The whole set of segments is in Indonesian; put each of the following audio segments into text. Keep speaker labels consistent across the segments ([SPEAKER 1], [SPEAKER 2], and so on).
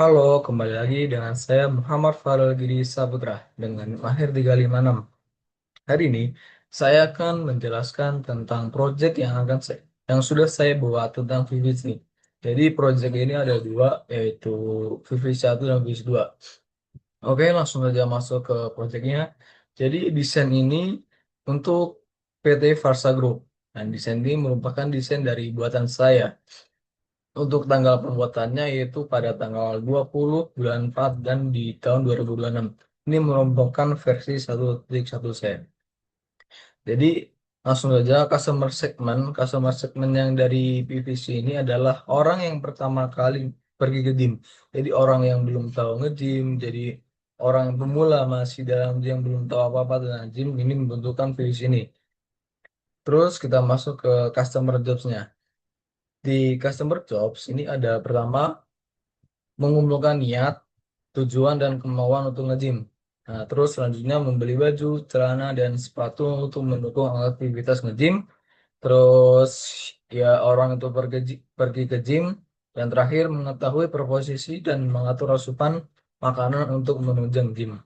[SPEAKER 1] Halo, kembali lagi dengan saya Muhammad Farel Giri Saputra dengan Mahir 356. Hari ini saya akan menjelaskan tentang proyek yang sudah saya buat tentang VVC. Jadi proyek ini ada dua, yaitu VVC 1 dan VVC 2. Oke, langsung saja masuk ke proyeknya. Jadi desain ini untuk PT Farsa Group. Dan desain ini merupakan desain dari buatan saya. Untuk tanggal pembuatannya yaitu pada tanggal 20 bulan 4 dan di tahun 2026. Ini merupakan versi 1.1 saya. Jadi langsung saja customer segmen yang dari PVC ini adalah orang yang pertama kali pergi ke gym. Jadi orang yang belum tahu nge-gym, jadi orang pemula masih dalam yang belum tahu apa-apa tentang gym, ini membutuhkan PVC ini. Terus kita masuk ke customer jobs-nya. Di customer jobs ini ada pertama mengumpulkan niat, tujuan, dan kemauan untuk nge-gym. Nah, terus selanjutnya membeli baju, celana, dan sepatu untuk mendukung aktivitas nge-gym. Terus ya orang itu pergi ke gym. Dan terakhir mengetahui proposisi dan mengatur asupan makanan untuk menunjang gym.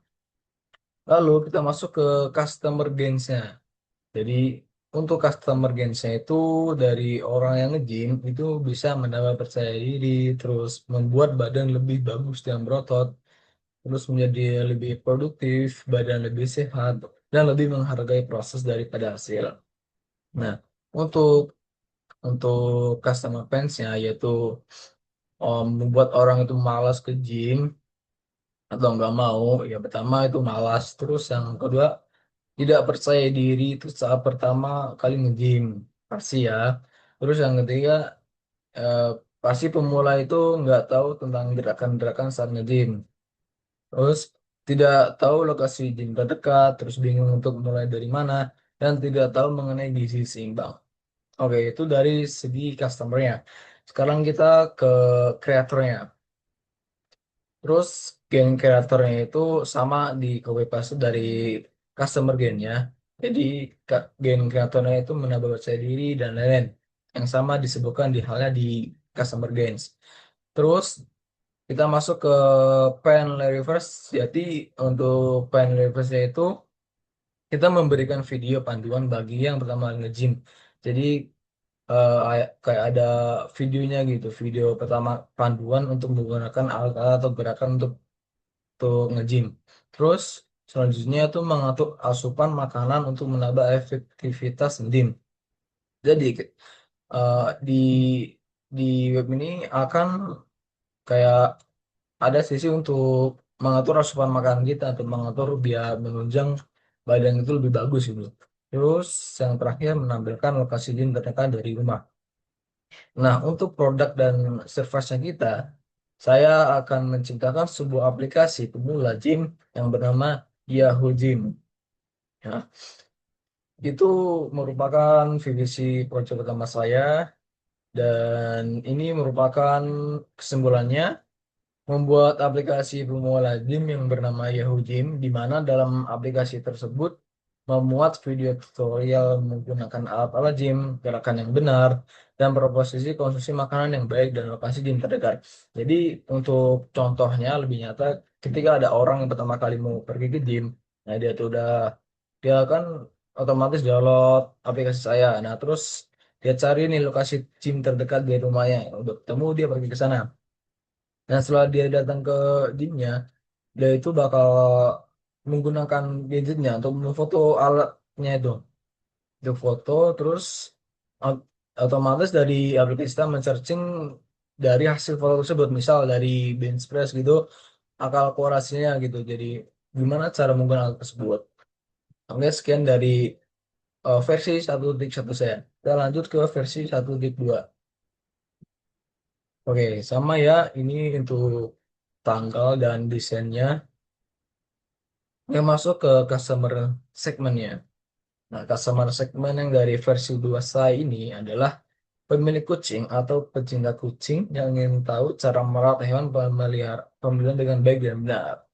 [SPEAKER 1] Lalu kita masuk ke customer gains-nya. Jadi untuk customer gains-nya itu dari orang yang nge-gym itu bisa menambah percaya diri, terus membuat badan lebih bagus dan berotot, terus menjadi lebih produktif, badan lebih sehat, dan lebih menghargai proses daripada hasil. Nah, untuk untuk customer fans-nya yaitu membuat orang itu malas ke gym atau nggak mau, ya pertama itu malas, terus yang kedua tidak percaya diri itu saat pertama kali nge-gym, pasti ya. Terus yang ketiga, eh, pasti pemula itu nggak tahu tentang gerakan-gerakan saat nge-gym. Terus tidak tahu lokasi gym terdekat, terus bingung untuk mulai dari mana, dan tidak tahu mengenai gizi seimbang. Oke, itu dari segi customer-nya. Sekarang kita ke kreatornya. Terus gain kreatornya itu sama di copy paste dari customer gain-nya. Jadi gain kreatornya itu menambah percaya diri dan lain-lain. Yang sama disebutkan di halnya di customer gains. Terus kita masuk ke Painless Reverse. Jadi untuk Painless Reverse itu kita memberikan video panduan bagi yang pertama nge-gym. Jadi kayak ada videonya gitu, video pertama panduan untuk menggunakan alat-alat atau gerakan untuk nge-gym. Terus selanjutnya itu mengatur asupan makanan untuk menambah efektivitas nge-gym. Jadi eh, di di web ini akan kayak ada sisi untuk mengatur asupan makanan kita untuk mengatur biar menunjang badan itu lebih bagus gitu. Terus yang terakhir menampilkan lokasi gym terdekat dari rumah. Nah, untuk produk dan service kita, saya akan menciptakan sebuah aplikasi pemula gym yang bernama Yahoo Gym. Ya, itu merupakan visi proyek pertama saya dan ini merupakan kesimpulannya membuat aplikasi pemula gym yang bernama Yahoo Gym, di mana dalam aplikasi tersebut memuat video tutorial menggunakan alat-alat gym, gerakan yang benar, dan proposisi konsumsi makanan yang baik dan lokasi gym terdekat. Jadi untuk contohnya lebih nyata, ketika ada orang yang pertama kali mau pergi ke gym, nah dia kan otomatis download aplikasi saya. Nah terus dia cari nih lokasi gym terdekat di rumahnya, udah ketemu dia pergi ke sana. Dan setelah dia datang ke gymnya, dia itu bakal menggunakan gadgetnya untuk memfoto alatnya itu. Itu foto, terus ot- otomatis dari aplikasi kita men-searching dari hasil foto tersebut. Misal dari bench press gitu, akurasinya gitu. Jadi gimana cara menggunakan alat tersebut. Oke, sekian dari versi 1.1 saya. Kita lanjut ke versi 1.2. Oke, sama ya. Ini untuk tanggal dan desainnya. Yang masuk ke customer segmennya. Nah, customer segmen yang dari versi 2 saya ini adalah pemilik kucing atau pecinta kucing yang ingin tahu cara merawat hewan pemeliharaan dengan baik dan benar.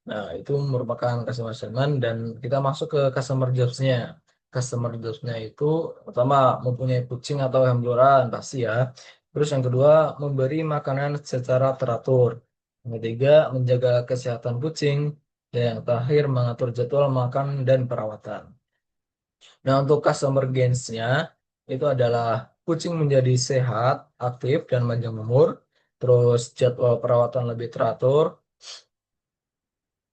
[SPEAKER 1] Nah, itu merupakan customer segment dan kita masuk ke customer jobs-nya. Customer jobs-nya itu pertama mempunyai kucing atau hewan peliharaan pasti ya. Terus yang kedua memberi makanan secara teratur. Yang ketiga, menjaga kesehatan kucing. Dan yang terakhir, mengatur jadwal makan dan perawatan. Nah, untuk customer gains-nya, itu adalah kucing menjadi sehat, aktif, dan panjang umur. Terus jadwal perawatan lebih teratur.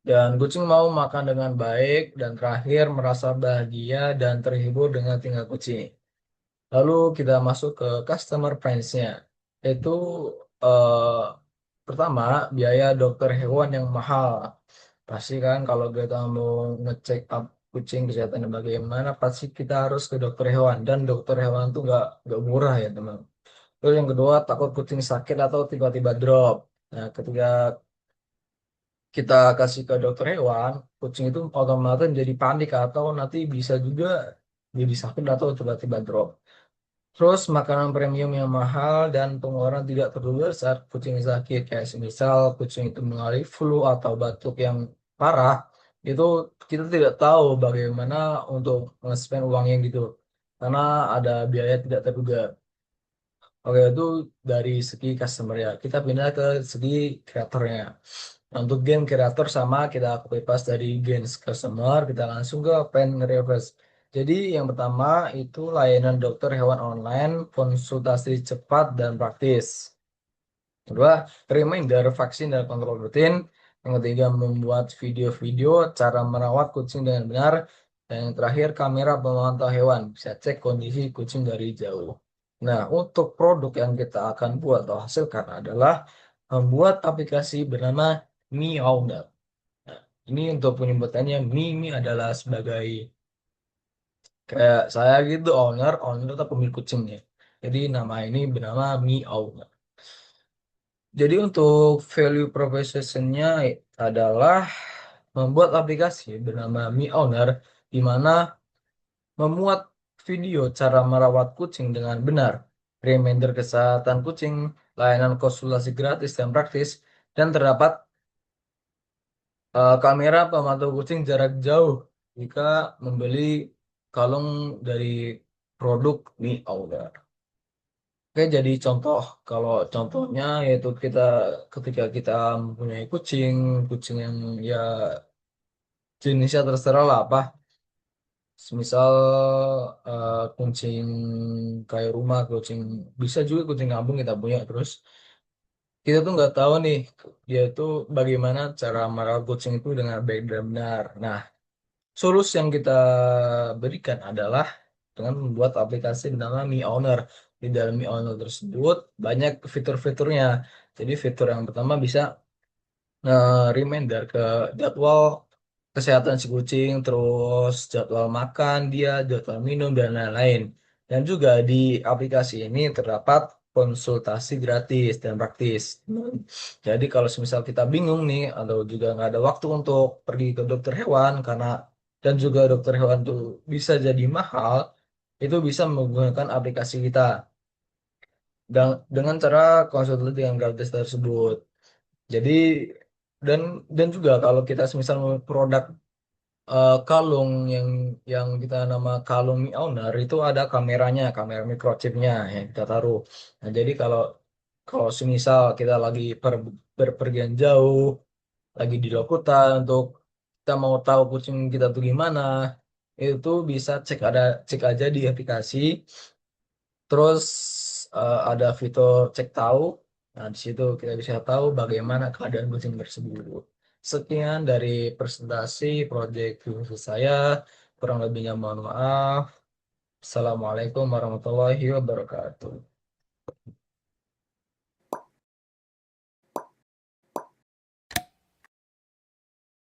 [SPEAKER 1] Dan kucing mau makan dengan baik. Dan terakhir, merasa bahagia dan terhibur dengan tinggal kucing. Lalu kita masuk ke customer price-nya. Itu eh, pertama, biaya dokter hewan yang mahal. Pasti kan kalau kita mau ngecek up kucing kesehatannya bagaimana, pasti kita harus ke dokter hewan. Dan dokter hewan itu nggak murah ya teman. Terus yang kedua, takut kucing sakit atau tiba-tiba drop. Nah, ketika kita kasih ke dokter hewan, kucing itu otomatis jadi panik atau nanti bisa juga jadi sakit atau tiba-tiba drop. Terus makanan premium yang mahal dan pengeluaran tidak terduga saat kucing sakit. Kayak semisal kucing itu mengalami flu atau batuk yang parah, itu kita tidak tahu bagaimana untuk nge-spend uangnya gitu. Karena ada biaya tidak terduga. Oke, itu dari segi customer ya. Kita pindah ke segi kreatornya. Nah, untuk game kreator sama kita copy paste dari gains customer, kita langsung ke pen reverse. Jadi yang pertama itu layanan dokter hewan online, konsultasi cepat dan praktis. Kedua, reminder vaksin dan kontrol rutin. Yang ketiga, membuat video-video cara merawat kucing dengan benar. Dan yang terakhir, kamera pemantau hewan. Bisa cek kondisi kucing dari jauh. Nah, untuk produk yang kita akan buat atau hasilkan adalah membuat aplikasi bernama Meowner. Nah, ini untuk penyebutannya, Mi adalah sebagai kayak saya gitu, owner atau pemilik kucingnya. Jadi nama ini bernama Meowner. Jadi untuk value proposition-nya adalah membuat aplikasi bernama Mi Owner di mana memuat video cara merawat kucing dengan benar, reminder kesehatan kucing, layanan konsultasi gratis dan praktis, dan terdapat kamera pemantau kucing jarak jauh jika membeli kalung dari produk Mi Owner. Oke, jadi contoh, kalau contohnya yaitu kita ketika kita mempunyai kucing, kucing yang ya jenisnya terserah lah apa, semisal kucing kayak rumah, kucing bisa juga kucing kampung kita punya, terus kita tuh nggak tahu nih dia itu bagaimana cara merawat kucing itu dengan baik dan benar. Nah, solusi yang kita berikan adalah dengan membuat aplikasi bernama Mi Owner. Di dalam Mi Owner tersebut banyak fitur-fiturnya. Jadi fitur yang pertama bisa reminder ke jadwal kesehatan si kucing, terus jadwal makan dia, jadwal minum, dan lain-lain. Dan juga di aplikasi ini terdapat konsultasi gratis dan praktis. Jadi kalau semisal kita bingung nih, atau juga nggak ada waktu untuk pergi ke dokter hewan, karena dan juga dokter hewan itu bisa jadi mahal, itu bisa menggunakan aplikasi kita. Dan dengan cara konsultasi yang gratis tersebut. Jadi dan juga kalau kita semisal mau produk kalung yang kita nama kalung Mi Owner itu ada kameranya, kamera microchipnya yang kita taruh. Nah, jadi kalau kalau semisal kita lagi berpergian jauh, lagi di luar kota untuk kita mau tahu kucing kita tuh gimana, itu bisa cek aja di aplikasi. Terus ada fitur cek tahu. Nah, di situ kita bisa tahu bagaimana keadaan kucing tersebut. Sekian dari presentasi proyek khusus saya. Kurang lebihnya mohon maaf. Assalamualaikum warahmatullahi wabarakatuh.